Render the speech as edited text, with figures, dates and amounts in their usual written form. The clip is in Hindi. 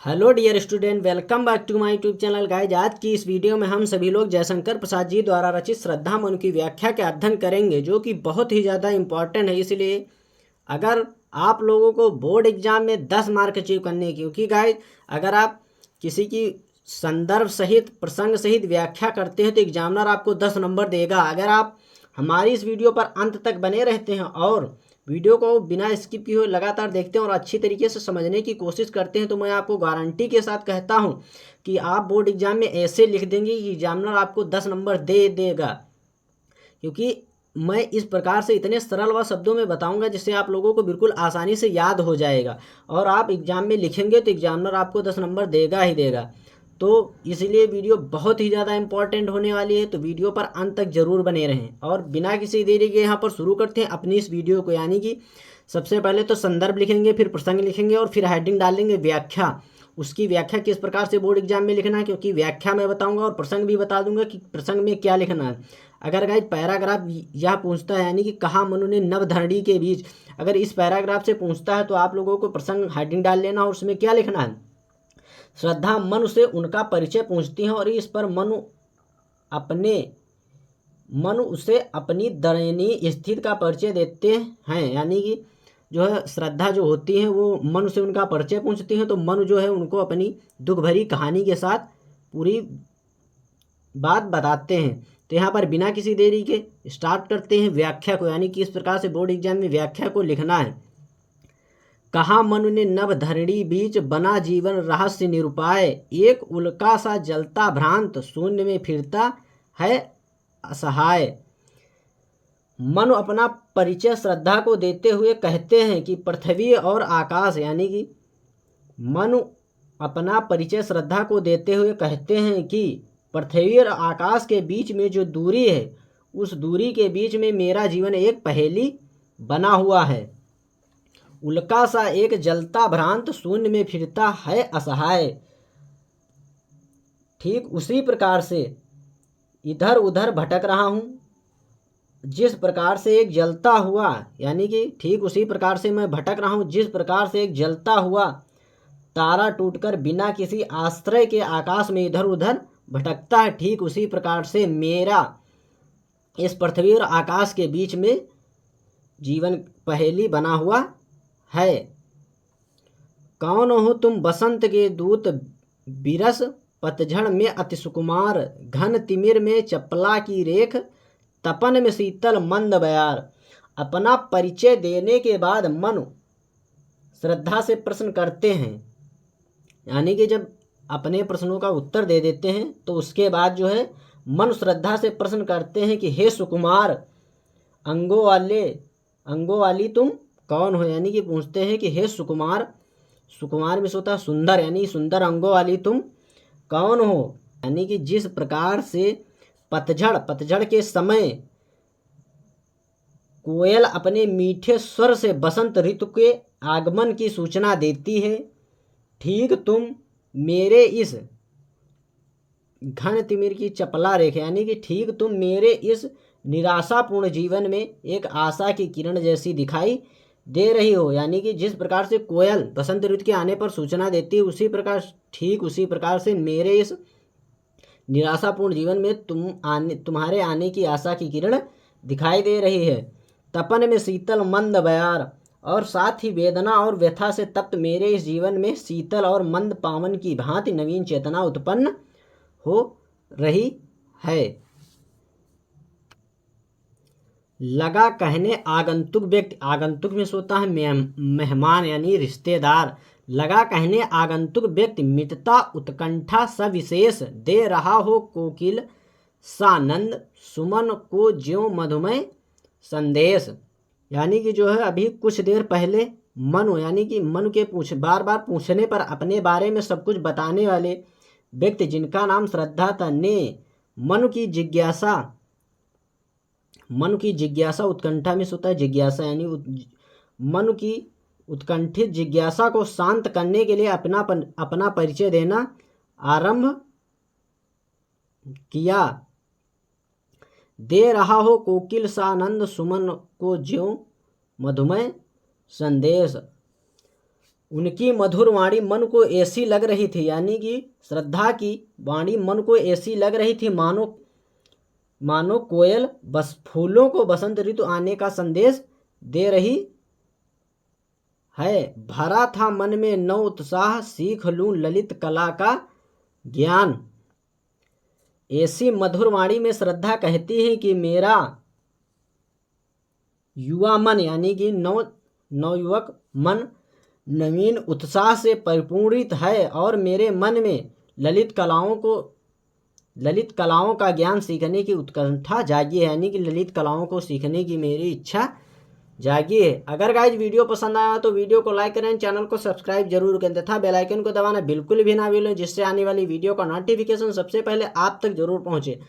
Hello dear student, welcome back to my YouTube channel guys. आज की इस वीडियो में हम सभी लोग जयशंकर प्रसाद जी द्वारा रचित श्रद्धा मनु की व्याख्या का अध्ययन करेंगे, जो कि बहुत ही ज़्यादा इम्पॉर्टेंट है। इसलिए अगर आप लोगों को बोर्ड एग्जाम में 10 मार्क अचीव करने, क्योंकि गाइज अगर आप किसी की संदर्भ सहित प्रसंग सहित व्याख्या करते हैं तो एग्जामिनर आपको 10 नंबर देगा। अगर आप हमारी इस वीडियो पर अंत तक बने रहते हैं और वीडियो को बिना स्किप किए हुए लगातार देखते हैं और अच्छी तरीके से समझने की कोशिश करते हैं, तो मैं आपको गारंटी के साथ कहता हूं कि आप बोर्ड एग्जाम में ऐसे लिख देंगे कि एग्जामिनर आपको 10 नंबर दे देगा। क्योंकि मैं इस प्रकार से इतने सरल व शब्दों में बताऊंगा जिससे आप लोगों को बिल्कुल आसानी से याद हो जाएगा, और आप एग्जाम में लिखेंगे तो एग्जामिनर आपको 10 नंबर देगा ही देगा। तो इसलिए वीडियो बहुत ही ज़्यादा इंपॉर्टेंट होने वाली है, तो वीडियो पर अंत तक जरूर बने रहें। और बिना किसी देरी के यहाँ पर शुरू करते हैं अपनी इस वीडियो को। यानी कि सबसे पहले तो संदर्भ लिखेंगे, फिर प्रसंग लिखेंगे और फिर हेडिंग डालेंगे व्याख्या। उसकी व्याख्या किस प्रकार से बोर्ड एग्जाम में लिखना है, क्योंकि व्याख्या मैं बताऊंगा और प्रसंग भी बता दूंगा कि प्रसंग में क्या लिखना है। अगर गाइस पैराग्राफ यह पूछता है, यानी कि कहा मनु ने नवधरणी के बीच, अगर इस पैराग्राफ से पूछता है तो आप लोगों को प्रसंग हेडिंग डाल लेना और उसमें क्या लिखना है। श्रद्धा मनु से उनका परिचय पूछती है और इस पर मनु उसे अपनी दयनीय स्थिति का परिचय देते हैं। यानी कि जो है श्रद्धा जो होती है वो मनु से उनका परिचय पूछती हैं, तो मनु जो है उनको अपनी दुख भरी कहानी के साथ पूरी बात बताते हैं। तो यहाँ पर बिना किसी देरी के स्टार्ट करते हैं व्याख्या को। यानी कि इस प्रकार से बोर्ड एग्जाम में व्याख्या को लिखना है। कहा मनु ने नवधरणी बीच बना जीवन रहस्य निरूपाय, एक उल्का सा जलता भ्रांत शून्य में फिरता है असहाय। मनु अपना परिचय श्रद्धा को देते हुए कहते हैं कि पृथ्वी और आकाश, यानी कि मनु अपना परिचय श्रद्धा को देते हुए कहते हैं कि पृथ्वी और आकाश के बीच में जो दूरी है, उस दूरी के बीच में मेरा जीवन एक पहेली बना हुआ है। उल्का सा एक जलता भ्रांत शून्य में फिरता है असहाय। ठीक उसी प्रकार से इधर उधर भटक रहा हूँ, जिस प्रकार से एक जलता हुआ, यानी कि ठीक उसी प्रकार से मैं भटक रहा हूँ जिस प्रकार से एक जलता हुआ तारा टूटकर बिना किसी आश्रय के आकाश में इधर उधर भटकता है, ठीक उसी प्रकार से मेरा इस पृथ्वी और आकाश के बीच में जीवन पहेली बना हुआ है। कौन हो तुम बसंत के दूत, बिरस पतझड़ में अति सुकुमार, घन तिमिर में चपला की रेख, तपन में शीतल मंद बयार। अपना परिचय देने के बाद मनु श्रद्धा से प्रश्न करते हैं, यानी कि जब अपने प्रश्नों का उत्तर दे देते हैं तो उसके बाद जो है मनु श्रद्धा से प्रश्न करते हैं कि हे सुकुमार, अंगों वाली तुम कौन हो। यानी कि पूछते हैं कि हे सुकुमार, सुकुमार में होता है सुंदर, यानी सुंदर वाली तुम कौन हो। यानी कि जिस प्रकार से पतझड़ के समय कोयल अपने मीठे स्वर से बसंत ऋतु के आगमन की सूचना देती है, ठीक तुम मेरे इस घन तिमिर की चपला रेखा, यानी कि ठीक तुम मेरे इस निराशापूर्ण जीवन में एक आशा की किरण जैसी दिखाई दे रही हो। यानी कि जिस प्रकार से कोयल बसंत ऋतु के आने पर सूचना देती है, ठीक उसी प्रकार से मेरे इस निराशापूर्ण जीवन में तुम्हारे आने की आशा की किरण दिखाई दे रही है। तपन में शीतल मंद बयार, और साथ ही वेदना और व्यथा से तप्त मेरे इस जीवन में शीतल और मंद पावन की भांति नवीन चेतना उत्पन्न हो रही है। लगा कहने आगंतुक व्यक्ति, आगंतुक में होता है मेहमान यानी रिश्तेदार। लगा कहने आगंतुक व्यक्ति, मितता उत्कंठा सविशेष, दे रहा हो कोकिल सानंद, सुमन को ज्यों मधुमय संदेश। यानी कि जो है अभी कुछ देर पहले मनु, यानी कि मनु के बार बार पूछने पर अपने बारे में सब कुछ बताने वाले व्यक्ति, जिनका नाम श्रद्धा था, ने मनु की जिज्ञासा उत्कंठा में होता है जिज्ञासा, यानी मनु की उत्कंठित जिज्ञासा को शांत करने के लिए अपना परिचय देना आरंभ किया। दे रहा हो कोकिल सानंद, सुमन को ज्यों मधुमय संदेश। उनकी मधुर वाणी मन को ऐसी लग रही थी, यानी कि श्रद्धा की वाणी मन को ऐसी लग रही थी मानो मानो कोयल बस फूलों को बसंत ऋतु आने का संदेश दे रही है। भरा था मन में नव उत्साह, सीख लूं ललित कला का ज्ञान। ऐसी मधुर वाणी में श्रद्धा कहती है कि मेरा युवा मन, यानी कि नवयुवक मन नवीन उत्साह से परिपूर्णित है और मेरे मन में ललित कलाओं का ज्ञान सीखने की उत्कंठा जागी है, यानी कि ललित कलाओं को सीखने की मेरी इच्छा जागी है। अगर गाइज वीडियो पसंद आया तो वीडियो को लाइक करें, चैनल को सब्सक्राइब जरूर करें तथा बेल आइकन को दबाना बिल्कुल भी ना भूलें, जिससे आने वाली वीडियो का नोटिफिकेशन सबसे पहले आप तक जरूर पहुंचे।